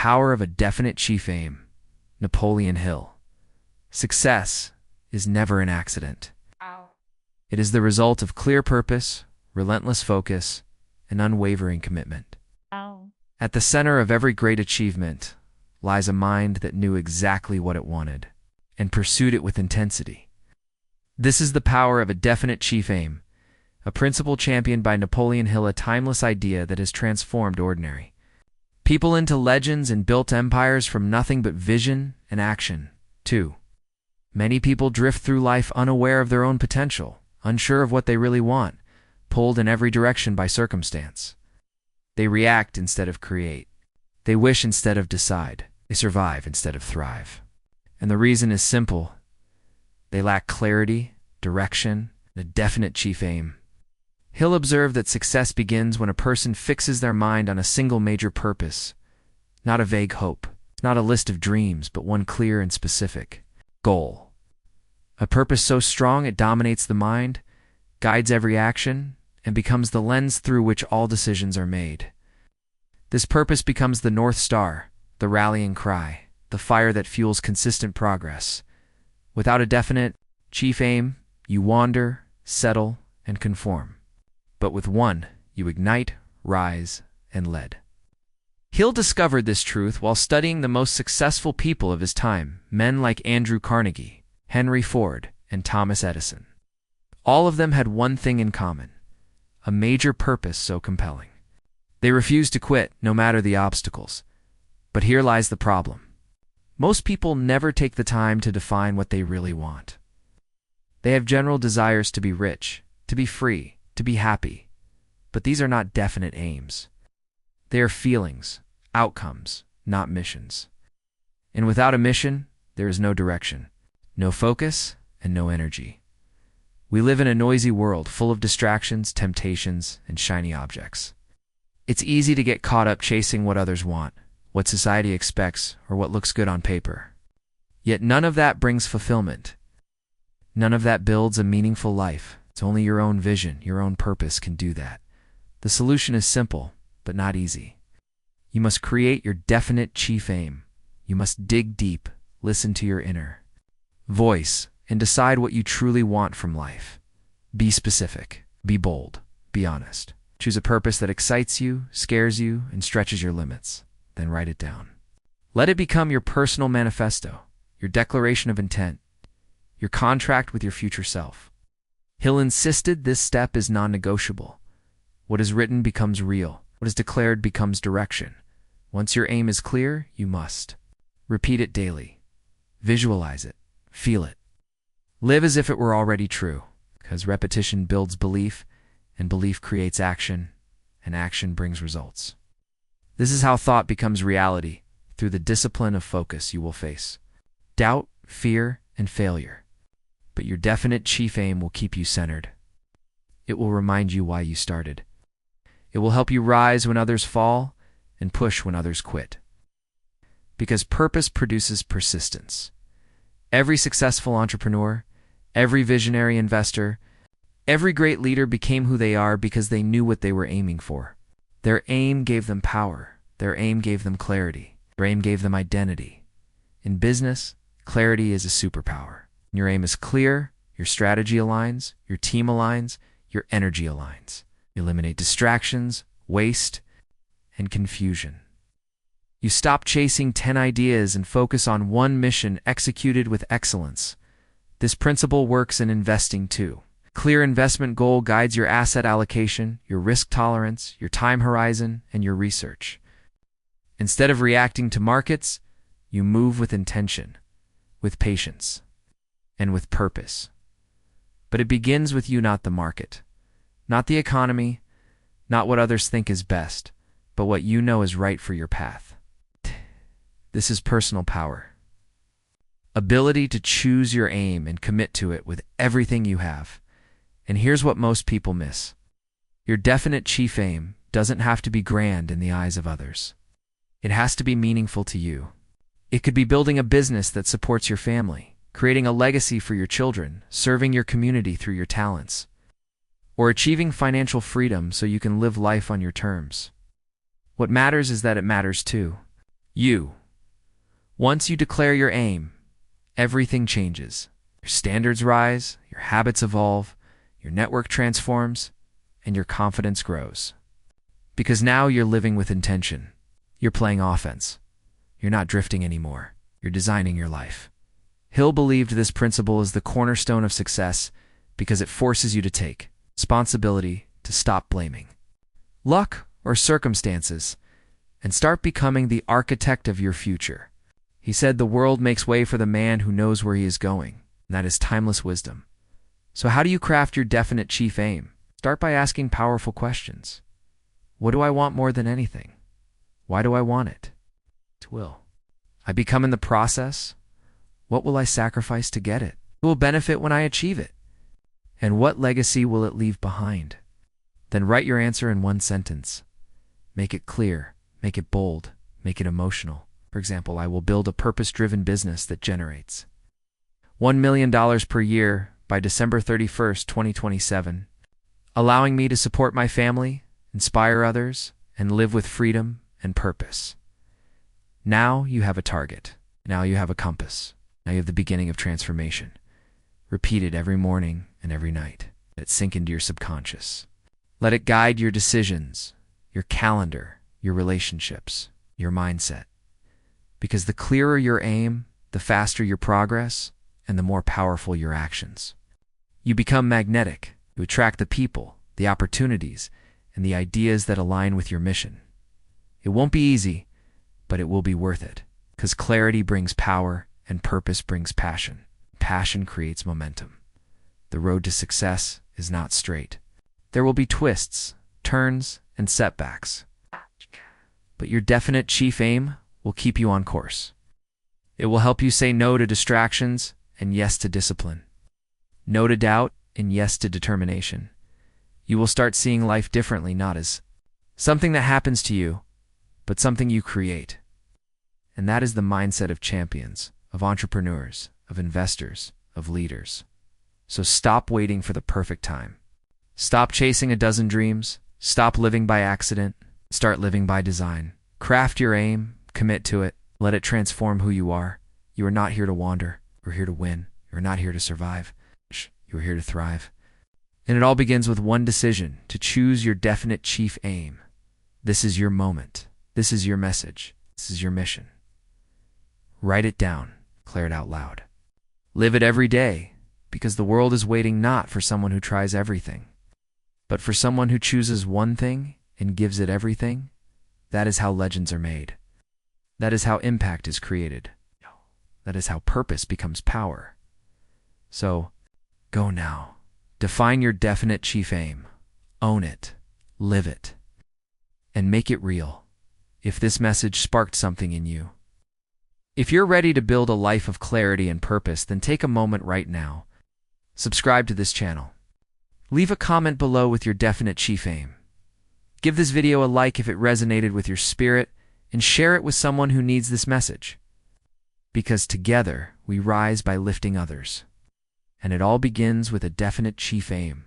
power of a definite chief aim. Napoleon Hill. Success is never an accident. It is the result of clear purpose, relentless focus, and unwavering commitment. At the center of every great achievement lies a mind that knew exactly what it wanted and pursued it with intensity. This is the power of a definite chief aim, a principle championed by Napoleon Hill, a timeless idea that has transformed ordinary people into legends and built empires from nothing but vision and action. 2. Many people drift through life unaware of their own potential, unsure of what they really want, pulled in every direction by circumstance. They react instead of create. They wish instead of decide. They survive instead of thrive. And the reason is simple. They lack clarity, direction, and a definite chief aim. Hill observed that success begins when a person fixes their mind on a single major purpose, not a vague hope, not a list of dreams, but one clear and specific goal. A purpose so strong it dominates the mind, guides every action, and becomes the lens through which all decisions are made. This purpose becomes the North Star, the rallying cry, the fire that fuels consistent progress. Without a definite chief aim, you wander, settle, and conform. But with one, you ignite, rise, and lead. Hill discovered this truth while studying the most successful people of his time, men like Andrew Carnegie, Henry Ford, and Thomas Edison. All of them had one thing in common: a major purpose so compelling. They refused to quit, no matter the obstacles. But here lies the problem. Most people never take the time to define what they really want. They have general desires to be rich, to be free, to be happy. But these are not definite aims. They are feelings, outcomes, not missions. And without a mission, there is no direction, no focus, and no energy. We live in a noisy world full of distractions, temptations, and shiny objects. It's easy to get caught up chasing what others want, what society expects, or what looks good on paper. Yet none of that brings fulfillment. None of that builds a meaningful life. It's only your own vision, your own purpose can do that. The solution is simple, but not easy. You must create your definite chief aim. You must dig deep, listen to your inner voice, and decide what you truly want from life. Be specific, be bold, be honest. Choose a purpose that excites you, scares you, and stretches your limits. Then write it down. Let it become your personal manifesto, your declaration of intent, your contract with your future self. Hill insisted this step is non-negotiable. What is written becomes real. What is declared becomes direction. Once your aim is clear, you must repeat it daily. Visualize it. Feel it. Live as if it were already true, because repetition builds belief, and belief creates action, and action brings results. This is how thought becomes reality. Through the discipline of focus, you will face doubt, fear, and failure. But your definite chief aim will keep you centered. It will remind you why you started. It will help you rise when others fall and push when others quit. Because purpose produces persistence. Every successful entrepreneur, every visionary investor, every great leader became who they are because they knew what they were aiming for. Their aim gave them power. Their aim gave them clarity. Their aim gave them identity. In business, clarity is a superpower. Your aim is clear, your strategy aligns, your team aligns, your energy aligns. You eliminate distractions, waste, and confusion. You stop chasing 10 ideas and focus on one mission executed with excellence. This principle works in investing too. Clear investment goal guides your asset allocation, your risk tolerance, your time horizon, and your research. Instead of reacting to markets, you move with intention, with patience, and with purpose. But it begins with you, not the market, not the economy, not what others think is best, but what you know is right for your path. This is personal power. Ability to choose your aim and commit to it with everything you have. And here's what most people miss. Your definite chief aim doesn't have to be grand in the eyes of others. It has to be meaningful to you. It could be building a business that supports your family, creating a legacy for your children, serving your community through your talents, or achieving financial freedom so you can live life on your terms. What matters is that it matters too. You. Once you declare your aim, everything changes. Your standards rise, your habits evolve, your network transforms, and your confidence grows. Because now you're living with intention. You're playing offense. You're not drifting anymore. You're designing your life. Hill believed this principle is the cornerstone of success because it forces you to take responsibility, to stop blaming luck or circumstances, and start becoming the architect of your future. He said the world makes way for the man who knows where he is going, and that is timeless wisdom. So how do you craft your definite chief aim? Start by asking powerful questions. What do I want more than anything? Why do I want it? Will I become in the process? What will I sacrifice to get it? Who will benefit when I achieve it? And what legacy will it leave behind? Then write your answer in one sentence. Make it clear, make it bold, make it emotional. For example, I will build a purpose-driven business that generates $1 million per year by December 31st, 2027, allowing me to support my family, inspire others, and live with freedom and purpose. Now you have a target. Now you have a compass. Now you have the beginning of transformation. Repeat it every morning and every night. Let it sink into your subconscious. Let it guide your decisions, your calendar, your relationships, your mindset. Because the clearer your aim, the faster your progress, and the more powerful your actions. You become magnetic. You attract the people, the opportunities, and the ideas that align with your mission. It won't be easy, but it will be worth it. Because clarity brings power, and purpose brings passion. Passion creates momentum. The road to success is not straight. There will be twists, turns, and setbacks. But your definite chief aim will keep you on course. It will help you say no to distractions and yes to discipline. No to doubt and yes to determination. You will start seeing life differently, not as something that happens to you, but something you create. And that is the mindset of champions, of entrepreneurs, of investors, of leaders. So stop waiting for the perfect time. Stop chasing a dozen dreams. Stop living by accident. Start living by design. Craft your aim. Commit to it. Let it transform who you are. You are not here to wander. You're here to win. You're not here to survive. You're here to thrive. And it all begins with one decision, to choose your definite chief aim. This is your moment. This is your message. This is your mission. Write it down. Declare it out loud. Live it every day, because the world is waiting not for someone who tries everything, but for someone who chooses one thing and gives it everything. That is how legends are made. That is how impact is created. That is how purpose becomes power. So, go now. Define your definite chief aim. Own it. Live it. And make it real. If this message sparked something in you. If you're ready to build a life of clarity and purpose, then take a moment right now. Subscribe to this channel. Leave a comment below with your definite chief aim. Give this video a like if it resonated with your spirit, and share it with someone who needs this message. Because together, we rise by lifting others. And it all begins with a definite chief aim.